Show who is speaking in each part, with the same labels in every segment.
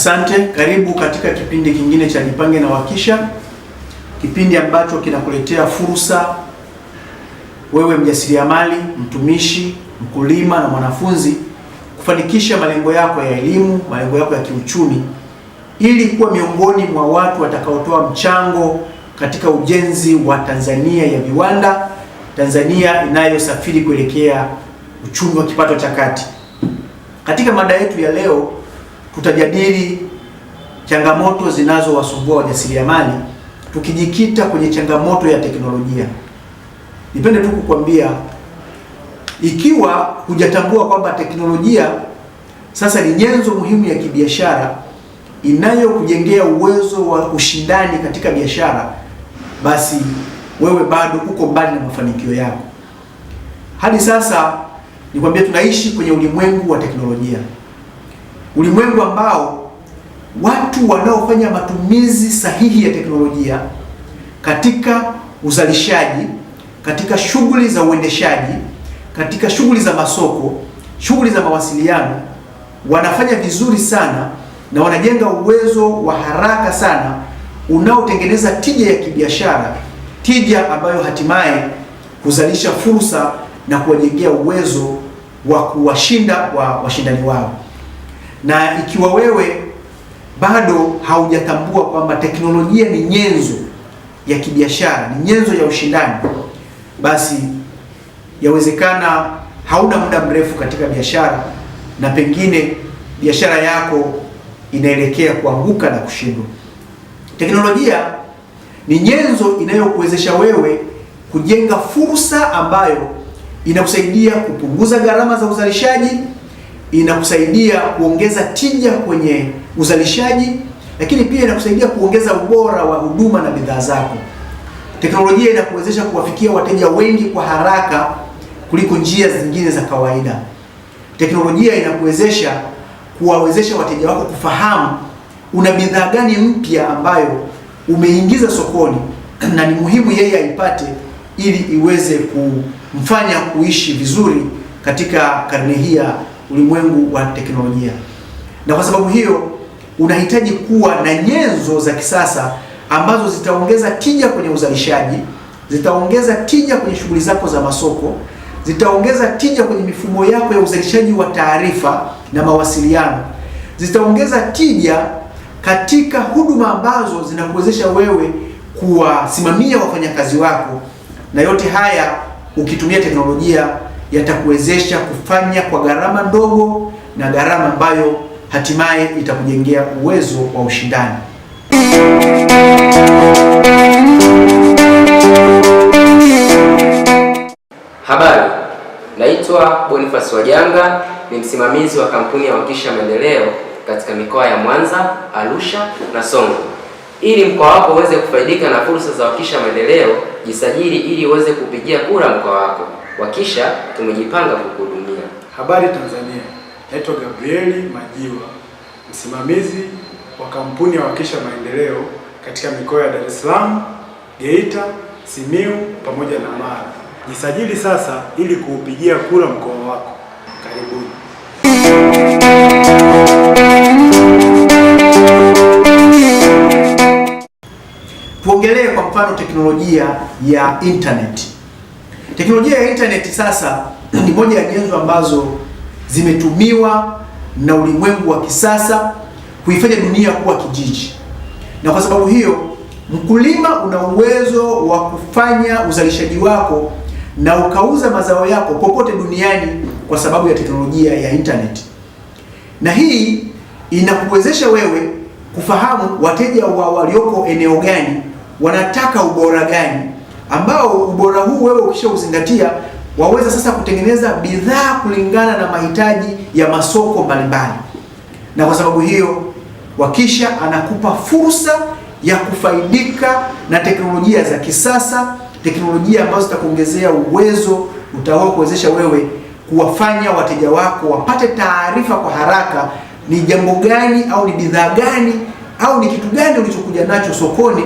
Speaker 1: Asante, karibu katika kipindi kingine cha Jipange na Wakisha, kipindi ambacho kinakuletea fursa wewe mjasiriamali, mtumishi, mkulima na mwanafunzi kufanikisha malengo yako ya elimu, malengo yako ya kiuchumi, ili kuwa miongoni mwa watu watakaotoa mchango katika ujenzi wa Tanzania ya viwanda, Tanzania inayosafiri kuelekea uchumi wa kipato cha kati. Katika mada yetu ya leo tutajadili changamoto zinazowasumbua wajasiriamali, tukijikita kwenye changamoto ya teknolojia. Nipende tu kukwambia, ikiwa hujatambua kwamba teknolojia sasa ni nyenzo muhimu ya kibiashara inayokujengea uwezo wa ushindani katika biashara, basi wewe bado uko mbali na mafanikio yako. Hadi sasa nikwambia, tunaishi kwenye ulimwengu wa teknolojia, ulimwengu ambao watu wanaofanya matumizi sahihi ya teknolojia katika uzalishaji, katika shughuli za uendeshaji, katika shughuli za masoko, shughuli za mawasiliano, wanafanya vizuri sana na wanajenga uwezo wa haraka sana unaotengeneza tija ya kibiashara, tija ambayo hatimaye kuzalisha fursa na kuwajengea uwezo wa kuwashinda washindani wao. Na ikiwa wewe bado haujatambua kwamba teknolojia ni nyenzo ya kibiashara, ni nyenzo ya ushindani, basi yawezekana hauna muda mrefu katika biashara na pengine biashara yako inaelekea kuanguka na kushindwa. Teknolojia ni nyenzo inayokuwezesha wewe kujenga fursa ambayo inakusaidia kupunguza gharama za uzalishaji, inakusaidia kuongeza tija kwenye uzalishaji, lakini pia inakusaidia kuongeza ubora wa huduma na bidhaa zako. Teknolojia inakuwezesha kuwafikia wateja wengi kwa haraka kuliko njia zingine za kawaida. Teknolojia inakuwezesha kuwawezesha wateja wako kufahamu una bidhaa gani mpya ambayo umeingiza sokoni na ni muhimu yeye aipate ili iweze kumfanya kuishi vizuri katika karne hii ya ulimwengu wa teknolojia. Na kwa sababu hiyo unahitaji kuwa na nyenzo za kisasa ambazo zitaongeza tija kwenye uzalishaji, zitaongeza tija kwenye shughuli zako za masoko, zitaongeza tija kwenye mifumo yako ya uzalishaji wa taarifa na mawasiliano, zitaongeza tija katika huduma ambazo zinakuwezesha wewe kuwasimamia wafanyakazi wako, na yote haya ukitumia teknolojia yatakuwezesha kufanya kwa gharama ndogo na gharama ambayo hatimaye itakujengea uwezo wa ushindani.
Speaker 2: Habari, naitwa Boniface Wajanga, ni msimamizi wa kampuni ya Wakisha Maendeleo katika mikoa ya Mwanza, Arusha na Songwe. Ili mkoa wako uweze kufaidika na fursa za Wakisha Maendeleo, jisajili ili uweze kupigia kura mkoa wako. Wakisha tumejipanga kukuhudumia.
Speaker 3: Habari Tanzania, naitwa Gabrieli Majiwa, msimamizi wa kampuni ya Wakisha Maendeleo katika mikoa ya Dar es Salaam, Geita, Simiu pamoja na Mara. Jisajili sasa ili kuupigia kura mkoa wako. Karibuni.
Speaker 1: Tuongelee kwa mfano teknolojia ya internet. Teknolojia ya internet sasa ni moja ya nyenzo ambazo zimetumiwa na ulimwengu wa kisasa kuifanya dunia kuwa kijiji. Na kwa sababu hiyo, mkulima una uwezo wa kufanya uzalishaji wako na ukauza mazao yako popote duniani kwa sababu ya teknolojia ya internet. Na hii inakuwezesha wewe kufahamu wateja walioko eneo gani wanataka ubora gani, ambao ubora huu wewe ukishauzingatia waweza sasa kutengeneza bidhaa kulingana na mahitaji ya masoko mbalimbali. Na kwa sababu hiyo, Wakisha anakupa fursa ya kufaidika na teknolojia za kisasa, teknolojia ambazo zitakuongezea uwezo utakao kuwezesha wewe kuwafanya wateja wako wapate taarifa kwa haraka, ni jambo gani au ni bidhaa gani au ni kitu gani ulichokuja nacho sokoni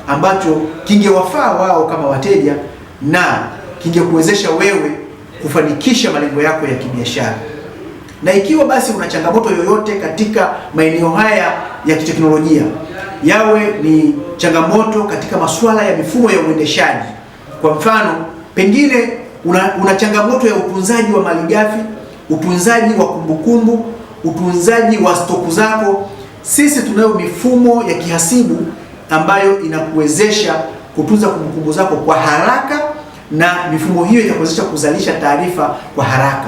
Speaker 1: ambacho kingewafaa wao kama wateja na kingekuwezesha wewe kufanikisha malengo yako ya kibiashara. Na ikiwa basi una changamoto yoyote katika maeneo haya ya kiteknolojia, yawe ni changamoto katika masuala ya mifumo ya uendeshaji, kwa mfano pengine una changamoto ya utunzaji wa malighafi, utunzaji wa kumbukumbu, utunzaji wa stoku zako, sisi tunayo mifumo ya kihasibu ambayo inakuwezesha kutunza kumbukumbu zako kwa haraka, na mifumo hiyo itakuwezesha kuzalisha taarifa kwa haraka.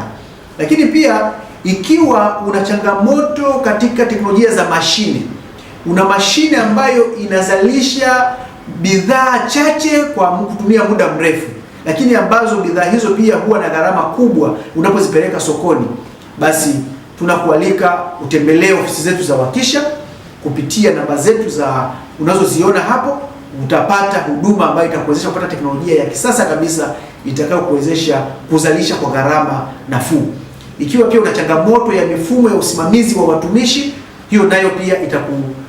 Speaker 1: Lakini pia ikiwa una changamoto katika teknolojia za mashine, una mashine ambayo inazalisha bidhaa chache kwa kutumia muda mrefu, lakini ambazo bidhaa hizo pia huwa na gharama kubwa unapozipeleka sokoni, basi tunakualika utembelee ofisi zetu za Wakisha. Kupitia namba zetu za unazoziona hapo, utapata huduma ambayo itakuwezesha kupata teknolojia ya kisasa kabisa itakayokuwezesha kuzalisha kwa gharama nafuu. Ikiwa pia una changamoto ya mifumo ya usimamizi wa watumishi, hiyo nayo pia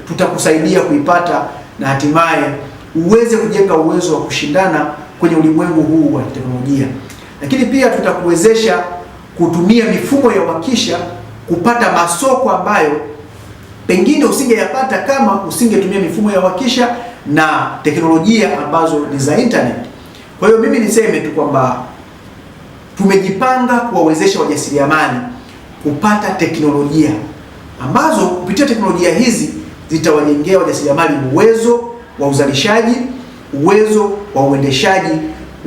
Speaker 1: tutakusaidia kuipata, na hatimaye uweze kujenga uwezo wa kushindana kwenye ulimwengu huu wa teknolojia. Lakini pia tutakuwezesha kutumia mifumo ya Wakisha kupata masoko ambayo pengine usingeyapata kama usingetumia mifumo ya Wakisha na teknolojia ambazo ni za internet. Kwa hiyo mimi niseme tu kwamba tumejipanga kuwawezesha wajasiriamali kupata teknolojia ambazo kupitia teknolojia hizi zitawajengea wajasiriamali uwezo wa uzalishaji, uwezo wa uendeshaji,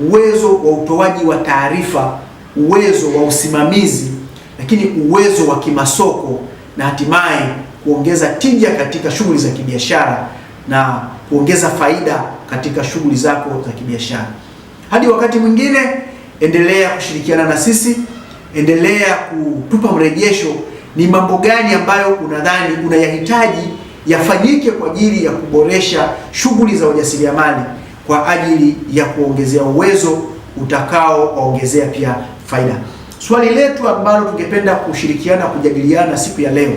Speaker 1: uwezo wa utoaji wa taarifa, uwezo wa usimamizi, lakini uwezo wa kimasoko, na hatimaye kuongeza tija katika shughuli za kibiashara na kuongeza faida katika shughuli zako za kibiashara. Hadi wakati mwingine, endelea kushirikiana na sisi, endelea kutupa mrejesho, ni mambo gani ambayo unadhani unayahitaji yafanyike kwa ajili ya kuboresha shughuli za ujasiriamali kwa ajili ya kuongezea uwezo utakaoongezea pia faida. Swali letu ambalo tungependa kushirikiana kujadiliana siku ya leo,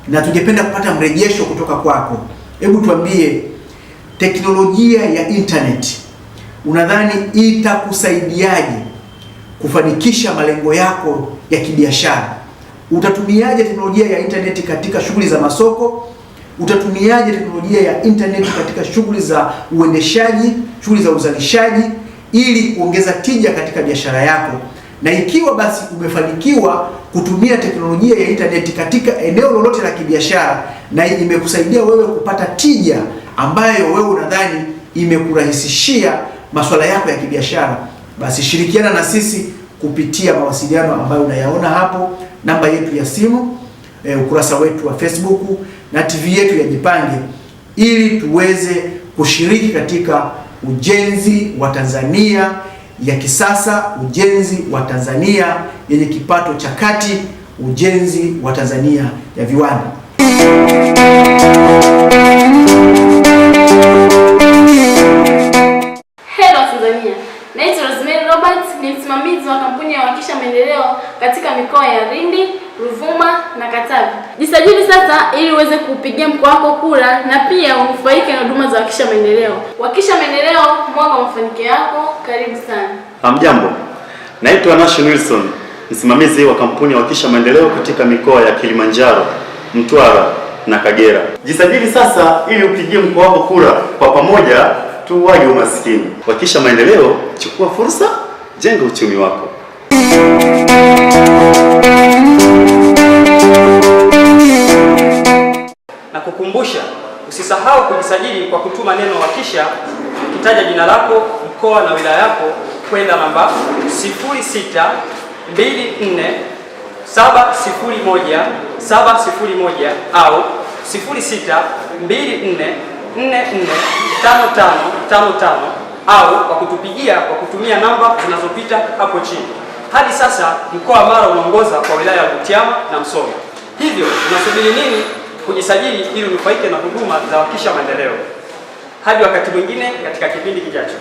Speaker 1: na tungependa kupata mrejesho kutoka kwako, hebu tuambie, teknolojia ya internet unadhani itakusaidiaje kufanikisha malengo yako ya kibiashara? Utatumiaje teknolojia ya internet katika shughuli za masoko? Utatumiaje teknolojia ya internet katika shughuli za uendeshaji, shughuli za uzalishaji, ili kuongeza tija katika biashara yako? Na ikiwa basi umefanikiwa kutumia teknolojia ya internet katika eneo lolote la kibiashara na imekusaidia wewe kupata tija ambayo wewe unadhani imekurahisishia masuala yako ya kibiashara, basi shirikiana na sisi kupitia mawasiliano ambayo unayaona hapo, namba yetu ya simu, ukurasa wetu wa Facebook na TV yetu ya Jipange, ili tuweze kushiriki katika ujenzi wa Tanzania ya kisasa, ujenzi wa Tanzania yenye kipato cha kati, ujenzi wa Tanzania ya viwanda.
Speaker 4: Hello Tanzania. Naitwa Rosemary Robert, ni msimamizi wa kampuni ya Wakisha Maendeleo katika mikoa ya Lindi, Ruvuma na Katavi. Jisajili sasa ili uweze kupigia mkoa wako kura na pia unufaike na huduma za Wakisha Maendeleo. Wakisha Maendeleo, mwanga wa mafanikio yako. Karibu sana.
Speaker 5: Hamjambo. Naitwa Nation Wilson, msimamizi wa kampuni ya Wakisha Maendeleo katika mikoa ya Kilimanjaro, Mtwara na Kagera. Jisajili sasa ili upigie mkoa wako kura, kwa pamoja tuuaje umaskini. Wakisha Maendeleo, chukua fursa, jenga uchumi wako.
Speaker 6: Na kukumbusha, usisahau kujisajili kwa kutuma neno Wakisha, ukitaja jina lako, mkoa na wilaya yako kwenda namba 0624701701 au 0624445555 au kwa kutupigia kwa kutumia namba zinazopita hapo chini. Hadi sasa mkoa wa Mara unaongoza kwa wilaya ya Butiama na Msoma. Hivyo unasubiri nini kujisajili ili unufaike na huduma za Wakisha Maendeleo? Hadi wakati mwingine katika kipindi kijacho.